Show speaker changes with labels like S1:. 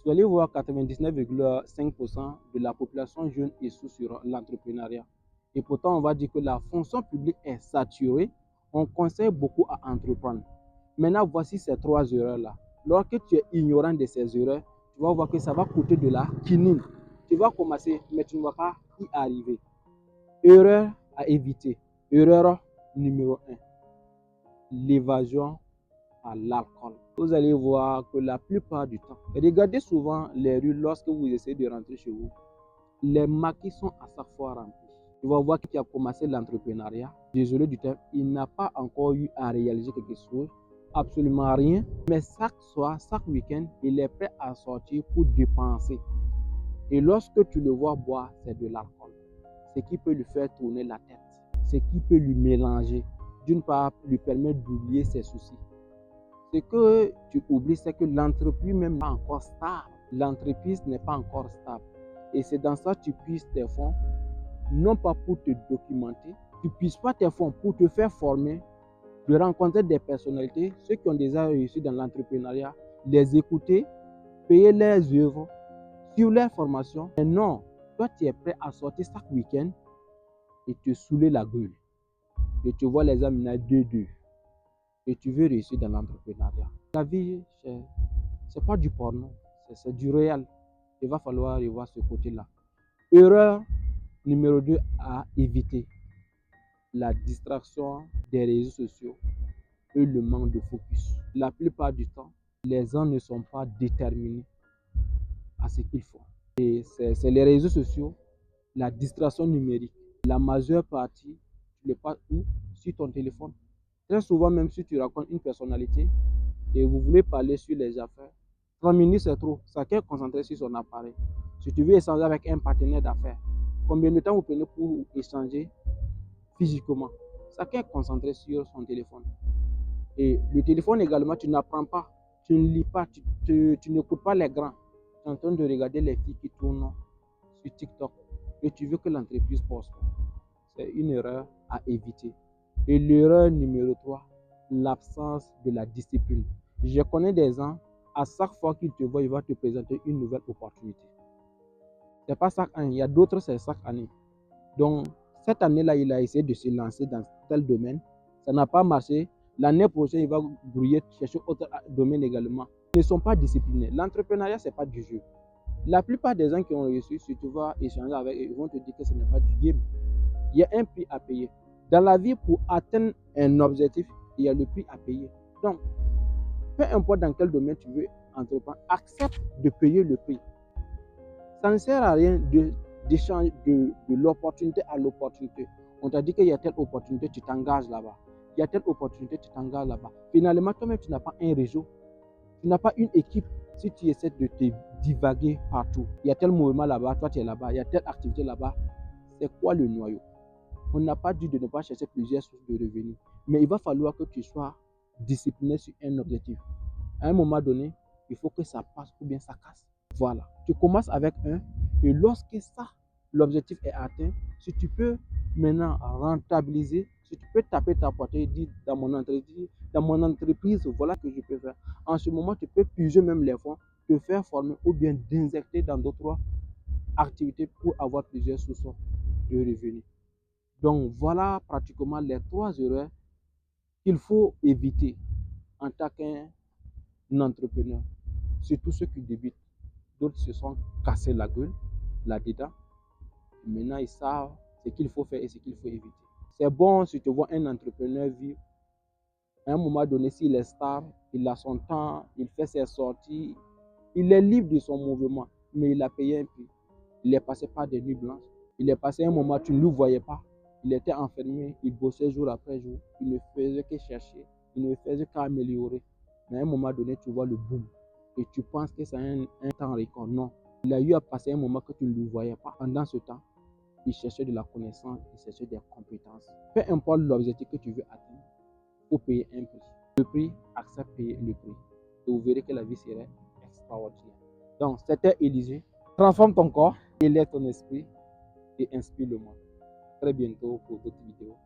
S1: Vous allez voir 99,5% de la population jeune est sur l'entrepreneuriat. Et pourtant, on va dire que la fonction publique est saturée. On conseille beaucoup à entreprendre. Maintenant, voici ces 3 erreurs-là. Lorsque tu es ignorant de ces erreurs, tu vas voir que ça va coûter de la quinine. Tu vas commencer, mais tu ne vas pas y arriver. Erreur à éviter. Erreur numéro 1. L'évasion à l'alcool. Vous allez voir que la plupart du temps, regardez souvent les rues lorsque vous essayez de rentrer chez vous, les maquis sont à chaque fois remplis. Tu vas voir qui a commencé l'entrepreneuriat. Désolé du terme, il n'a pas encore eu à réaliser quelque chose, absolument rien. Mais chaque soir, chaque week-end, il est prêt à sortir pour dépenser. Et lorsque tu le vois boire, c'est de l'alcool. Ce qui peut lui faire tourner la tête, ce qui peut lui mélanger. D'une part, lui permettre d'oublier ses soucis. Ce que tu oublies, c'est que l'entreprise même n'est pas encore stable. L'entreprise n'est pas encore stable. Et c'est dans ça que tu puisses tes fonds, non pas pour te documenter, tu puisses pas tes fonds pour te faire former, de rencontrer des personnalités, ceux qui ont déjà réussi dans l'entrepreneuriat, les écouter, payer leurs œuvres, suivre leur formation. Mais non, toi tu es prêt à sortir chaque week-end et te saouler la gueule. Et tu vois les amis deux. Et tu veux réussir dans l'entrepreneuriat. La vie, c'est pas du porno, c'est du réel. Il va falloir revoir ce côté-là. Erreur numéro 2 à éviter, la distraction des réseaux sociaux et le manque de focus. La plupart du temps, les gens ne sont pas déterminés à ce qu'ils font. Et c'est les réseaux sociaux, la distraction numérique. La majeure partie, tu le passes où? Sur ton téléphone. Très souvent, même si tu racontes une personnalité et vous voulez parler sur les affaires, 30 minutes c'est trop. Chacun est concentré sur son appareil. Si tu veux échanger avec un partenaire d'affaires, combien de temps vous prenez pour échanger physiquement? Chacun est concentré sur son téléphone. Et le téléphone également, tu n'apprends pas, tu ne lis pas, tu n'écoutes pas les grands. Tu es en train de regarder les filles qui tournent sur TikTok et tu veux que l'entreprise prospère. C'est une erreur à éviter. Et l'erreur numéro 3, l'absence de la discipline. Je connais des gens, à chaque fois qu'il te voit, il va te présenter une nouvelle opportunité. Ce n'est pas chaque année, il y a d'autres, c'est chaque année. Donc, cette année-là, il a essayé de se lancer dans tel domaine. Ça n'a pas marché. L'année prochaine, il va brouiller, chercher autre domaine également. Ils ne sont pas disciplinés. L'entrepreneuriat, ce n'est pas du jeu. La plupart des gens qui ont réussi, si tu vas échanger avec eux, ils vont te dire que ce n'est pas du game. Il y a un prix à payer. Dans la vie, pour atteindre un objectif, il y a le prix à payer. Donc, peu importe dans quel domaine tu veux entreprendre, accepte de payer le prix. Ça ne sert à rien d'échanger de l'opportunité à l'opportunité. On t'a dit qu'il y a telle opportunité, tu t'engages là-bas. Il y a telle opportunité, tu t'engages là-bas. Finalement, toi-même, tu n'as pas un réseau. Tu n'as pas une équipe. Si tu essaies de te divaguer partout, il y a tel mouvement là-bas, toi tu es là-bas, il y a telle activité là-bas, c'est quoi le noyau? On n'a pas dit de ne pas chercher plusieurs sources de revenus, mais il va falloir que tu sois discipliné sur un objectif. À un moment donné, il faut que ça passe ou bien ça casse. Voilà. Tu commences avec un et lorsque ça, l'objectif est atteint, si tu peux maintenant rentabiliser, si tu peux taper ta poitrine et dire dans mon entreprise, voilà ce que je peux faire. En ce moment, tu peux puiser même les fonds, te faire former ou bien d'injecter dans d'autres activités pour avoir plusieurs sources de revenus. Donc voilà pratiquement les 3 erreurs qu'il faut éviter en tant qu'entrepreneur. Surtout ceux qui débutent. D'autres se sont cassés la gueule là-dedans. Maintenant, ils savent ce qu'il faut faire et ce qu'il faut éviter. C'est bon si tu vois un entrepreneur vivre. À un moment donné, s'il est stable, il a son temps, il fait ses sorties, il est libre de son mouvement, mais il a payé un prix. Il est passé par des nuits blanches. Il est passé un moment, tu ne le voyais pas. Il était enfermé, il bossait jour après jour. Il ne faisait que chercher, il ne faisait qu'améliorer. Mais à un moment donné, tu vois le boom. Et tu penses que c'est un temps record. Non. Il a eu à passer un moment que tu ne le voyais pas. Pendant ce temps, il cherchait de la connaissance, il cherchait des compétences. Peu importe l'objectif que tu veux atteindre, il faut payer un prix. Le prix, accepte payer le prix. Et vous verrez que la vie serait extraordinaire. Donc, c'était Élysée. Transforme ton corps, élève ton esprit et inspire le monde. À très bientôt pour d'autres vidéos.